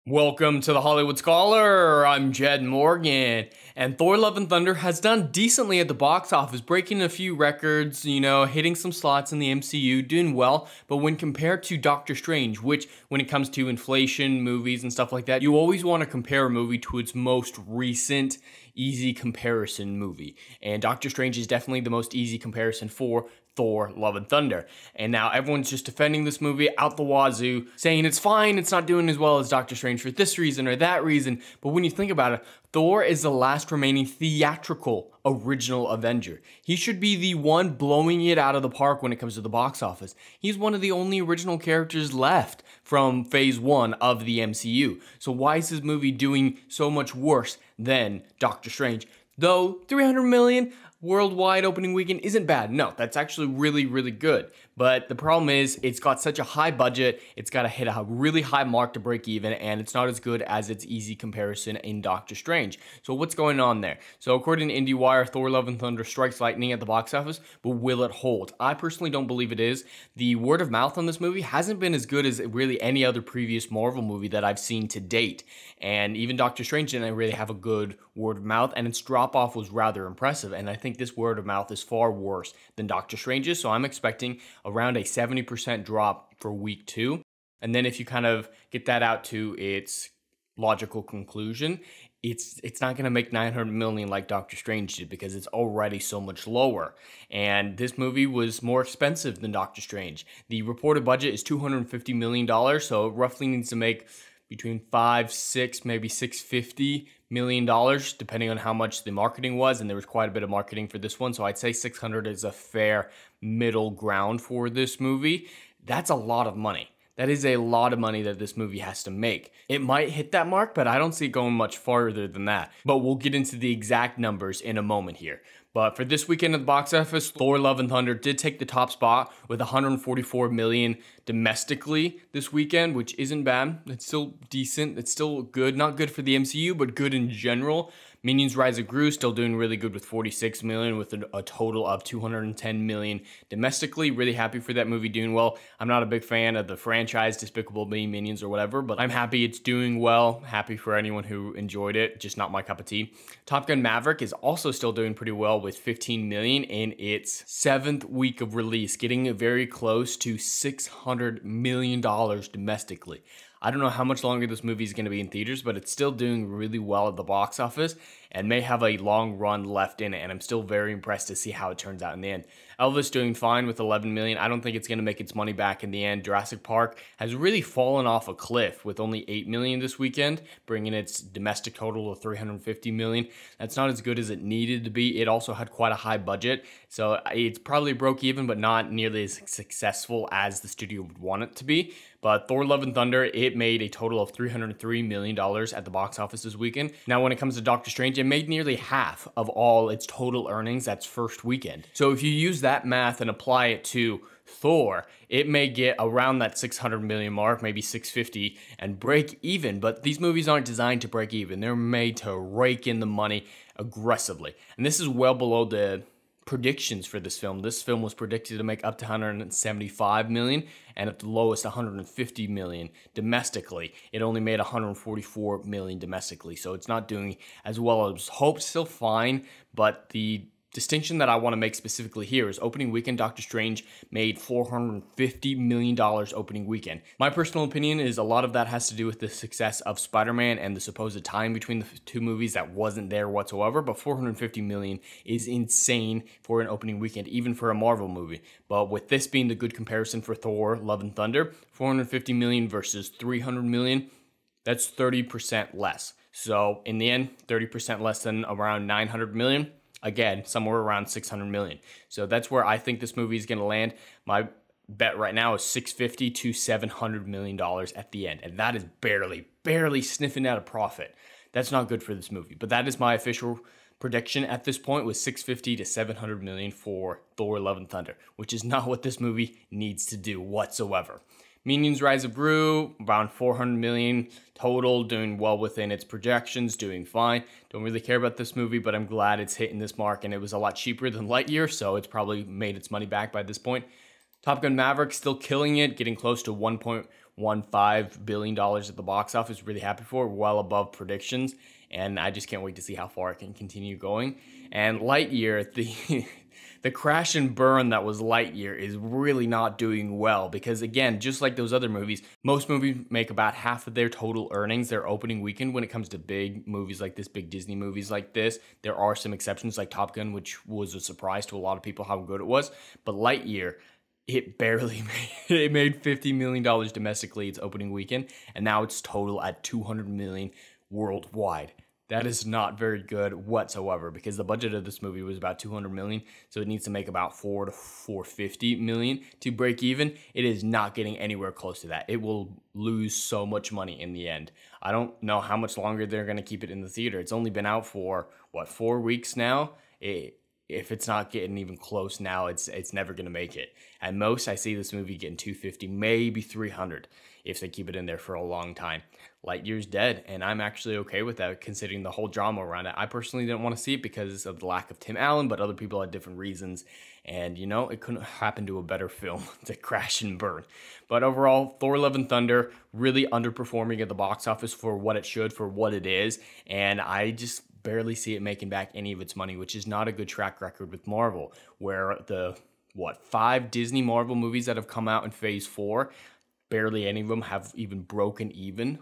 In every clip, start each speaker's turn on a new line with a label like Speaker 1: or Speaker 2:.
Speaker 1: Welcome to the Hollywood Scholar. I'm Jed Morgan, and Thor: Love and Thunder has done decently at the box office, breaking a few records, hitting some slots in the MCU, doing well. But when compared to Doctor Strange, which when it comes to inflation, movies and stuff like that, you always want to compare a movie to its most recent easy comparison movie. And Doctor Strange is definitely the most easy comparison for Thor: Love and Thunder. And now everyone's just defending this movie out the wazoo, saying it's fine, it's not doing as well as Doctor Strange for this reason or that reason. But when you think about it, Thor is the last remaining theatrical original Avenger. He should be the one blowing it out of the park when it comes to the box office. He's one of the only original characters left from phase 1 of the MCU. So why is this movie doing so much worse than Doctor Strange? Though 300 million worldwide opening weekend isn't bad. No, that's actually really, really good. But the problem is it's got such a high budget, it's got to hit a really high mark to break even, and it's not as good as its easy comparison in Doctor Strange. So what's going on there? So according to IndieWire, Thor: Love and Thunder strikes lightning at the box office, but will it hold? I personally don't believe it is. The word of mouth on this movie hasn't been as good as really any other previous Marvel movie that I've seen to date. And even Doctor Strange didn't really have a good word of mouth, and its drop off was rather impressive. And I think this word of mouth is far worse than Doctor Strange's, so I'm expecting around a 70% drop for week 2. And then if you kind of get that out to its logical conclusion, it's not going to make 900 million like Doctor Strange did because it's already so much lower. And this movie was more expensive than Doctor Strange. The reported budget is $250 million, so it roughly needs to make between 5, 6, maybe $650 million, depending on how much the marketing was, and there was quite a bit of marketing for this one, so I'd say 600 is a fair middle ground for this movie. That's a lot of money. That is a lot of money that this movie has to make. It might hit that mark, but I don't see it going much farther than that. But we'll get into the exact numbers in a moment here. But for this weekend at the box office, Thor: Love and Thunder did take the top spot with 144 million domestically this weekend, which isn't bad. It's still decent. It's still good. Not good for the MCU, but good in general. Minions: Rise of Gru still doing really good with 46 million with a total of 210 million domestically. Really happy for that movie doing well. I'm not a big fan of the franchise Despicable Me, Minions, or whatever, but I'm happy it's doing well. Happy for anyone who enjoyed it, just not my cup of tea. Top Gun: Maverick is also still doing pretty well with 15 million in its 7th week of release, getting very close to $600 million domestically. I don't know how much longer this movie is going to be in theaters, but it's still doing really well at the box office and may have a long run left in it, and I'm still very impressed to see how it turns out in the end. Elvis doing fine with 11 million. I don't think it's going to make its money back in the end. Jurassic Park has really fallen off a cliff with only 8 million this weekend, bringing its domestic total to 350 million. That's not as good as it needed to be. It also had quite a high budget, so it's probably broke even, but not nearly as successful as the studio would want it to be. But Thor: Love and Thunder, it made a total of $303 million at the box office this weekend. Now, when it comes to Doctor Strange, it made nearly half of all its total earnings that's first weekend. So if you use that math and apply it to Thor, it may get around that 600 million mark, maybe 650, and break even. But these movies aren't designed to break even. They're made to rake in the money aggressively. And this is well below the predictions for this film. This film was predicted to make up to 175 million and at the lowest 150 million domestically. It only made 144 million domestically, so it's not doing as well as hoped. Still fine, but the distinction that I want to make specifically here is opening weekend Doctor Strange made $450 million opening weekend. My personal opinion is a lot of that has to do with the success of Spider-Man and the supposed time between the two movies that wasn't there whatsoever, but 450 million is insane for an opening weekend, even for a Marvel movie. But with this being the good comparison for Thor: Love and Thunder, 450 million versus 300 million, that's 30% less. So in the end, 30% less than around 900 million. Again, somewhere around 600 million. So that's where I think this movie is going to land. My bet right now is $650 to $700 million at the end. And that is barely sniffing at a profit. That's not good for this movie. But that is my official prediction at this point, with $650 to $700 million for Thor: Love and Thunder, which is not what this movie needs to do whatsoever. Minions: Rise of Gru, around 400 million total, doing well within its projections, doing fine. Don't really care about this movie, but I'm glad it's hitting this mark, and it was a lot cheaper than Lightyear, so it's probably made its money back by this point. Top Gun: Maverick still killing it, getting close to won $5 billion at the box office. Really happy for it, well above predictions. And I just can't wait to see how far it can continue going. And Lightyear, the crash and burn that was Lightyear is really not doing well because, again, just like those other movies, most movies make about half of their total earnings their opening weekend when it comes to big movies like this, big Disney movies like this. There are some exceptions like Top Gun, which was a surprise to a lot of people how good it was. But Lightyear, it barely made $50 million domestically its opening weekend, and now it's total at $200 million worldwide. That is not very good whatsoever because the budget of this movie was about $200 million, so it needs to make about $400 to $450 million to break even. It is not getting anywhere close to that. It will lose so much money in the end. I don't know how much longer they're going to keep it in the theater. It's only been out for, 4 weeks now? If it's not getting even close now, it's never going to make it. At most, I see this movie getting 250, maybe 300 if they keep it in there for a long time. Lightyear's dead, and I'm actually okay with that considering the whole drama around it. I personally didn't want to see it because of the lack of Tim Allen, but other people had different reasons. And, it couldn't happen to a better film to crash and burn. But overall, Thor Love and Thunder really underperforming at the box office for what it should, for what it is. And I just barely see it making back any of its money, which is not a good track record with Marvel, where the 5 Disney Marvel movies that have come out in phase 4, barely any of them have even broken even.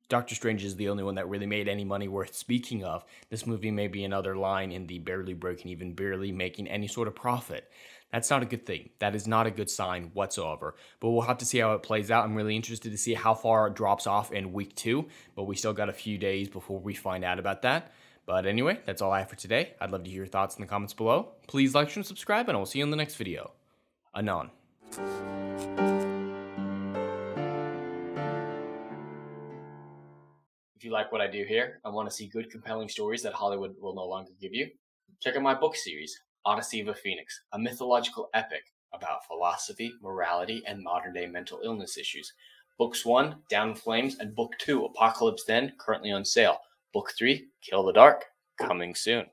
Speaker 1: Doctor Strange is the only one that really made any money worth speaking of. This movie may be another line in the barely breaking even, barely making any sort of profit. That's not a good thing. That is not a good sign whatsoever. But we'll have to see how it plays out. I'm really interested to see how far it drops off in week 2. But we still got a few days before we find out about that. But anyway, that's all I have for today. I'd love to hear your thoughts in the comments below. Please like, share, and subscribe, and I'll see you in the next video. Anon. If you like what I do here and want to see good, compelling stories that Hollywood will no longer give you, check out my book series, Odyssey of a Phoenix, a mythological epic about philosophy, morality, and modern-day mental illness issues. Books 1, Down in Flames, and Book 2, Apocalypse Then, currently on sale. Book 3, Kill the Dark, coming soon.